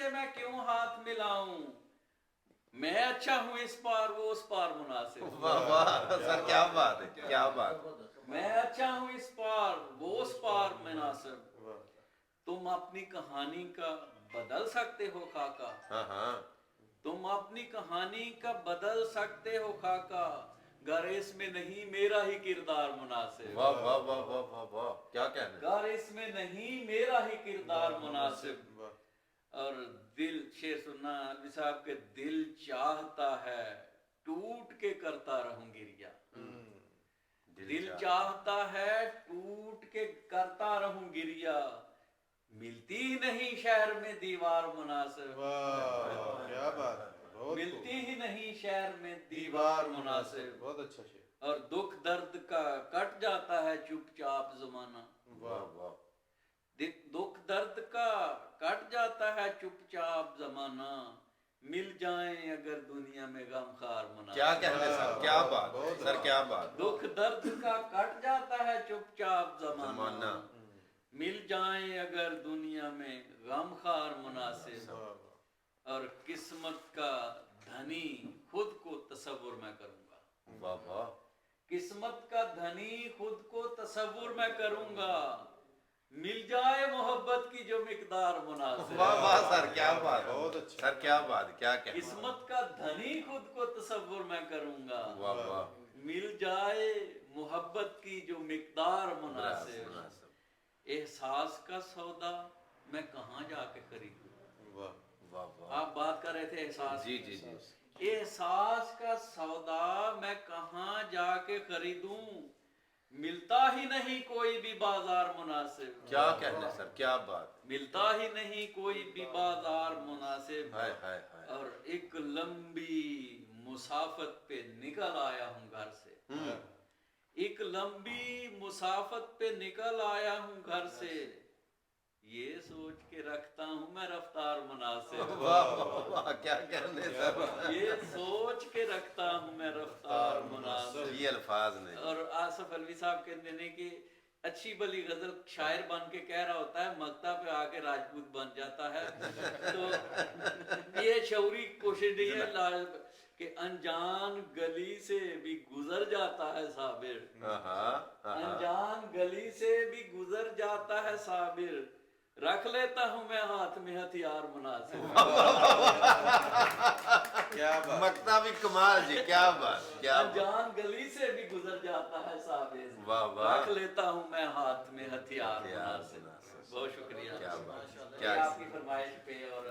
से मैं क्यों हाथ मिलाऊं, मैं अच्छा हूं इस पार वो उस पार मुनासिब। वाह वाह सर, क्या बात है, क्या बात। मैं अच्छा हूं इस पार वो उस पार मुनासिब। तुम अपनी कहानी का बदल सकते हो खाका, हाँ हाँ, तुम अपनी कहानी का बदल सकते हो खाका, गर इसमें नहीं मेरा ही किरदार मुनासिब। वाह वाह वाह वाह वाह वाह, क्या कहने। गर इसमें नहीं मेरा ही किरदार मुनासिब। और दिल, शेर सुनना अलवी साहब के, दिल चाहता है टूट के करता रहूं गिरिया, दिल चाहता है टूट के करता रहूं गिरिया, मिलती ही नहीं शहर में दीवार मुनासिब। क्या बात है, मिलती ही नहीं शहर में दीवार मुनासिब। बहुत अच्छा शेर। और दुख दर्द का कट जाता है चुपचाप जमाना, वाह वाह, दुख दर्द का कट जाता है चुपचाप जमाना, मिल जाएं अगर दुनिया में गमखार मुनासिब। क्या कहने सर, क्या बात सर, क्या बात। दुख दर्द का कट जाता है चुपचाप जमाना, जमाना, मिल जाएं अगर दुनिया में गमखार मुनासिब। और किस्मत का धनी खुद को तसव्वुर मैं करूंगा, वाह वाह, किस्मत का धनी खुद को तसव्वुर मैं करूंगा, मिल जाए मोहब्बत की जो मिकदार मुनासिब। वाह वाह सर, क्या बात, बहुत अच्छा सर, क्या बात, क्या कहने। किस्मत का धनी खुद को तसव्वुर मैं करूंगा, वाह वाह, मिल जाए मोहब्बत की जो मिकदार मुनासिब। मुनासिब। एहसास का सौदा मैं कहाँ जाके खरीदूं। वाह वाह वाह, आप बात कर रहे थे एहसास, जी जी जी, एहसास का सौदा मैं कहाँ जाके खरीदूं, मिलता ही नहीं कोई भी बाजार मुनासिब। क्या कहने सर, क्या बात। मिलता ही नहीं कोई भी बाजार मुनासिब। हाय हाय हाय, और एक लंबी मुसाफत पे निकल आया हूँ घर से, एक लंबी मुसाफत पे निकल आया हूँ घर से, ये सोच के रखता हूँ मैं रफ्तार मुनासिब। वाह वाह वाह, क्या कहने सर, ये सोच के रखता हूँ मैं रफ्तार मुनासिब। ये अल्फाज नहीं। और आसफ अलवी साहब कहते हैं कि अच्छी भली गजल शायर बन के कह रहा होता है, मक्ता पे आके राजपूत बन जाता है। तो ये शौरी कोशिश नहीं है कि अनजान गली से भी गुजर जाता है साबिर, अनजान गली से भी गुजर जाता है साबिर, रख लेता हूं मैं हाथ में हथियार मुनासिब। क्या बात, मक्ता भी कमाल जी, क्या बात, क्या बात। अनजान गली से भी गुजर जाता है साबिर, वाह वाह, रख लेता हूं मैं हाथ में हथियार हथियार मुनासिब। मुनासिब। बहुत शुक्रिया, क्या बात, क्या क्या आपकी फरमाइश पे। और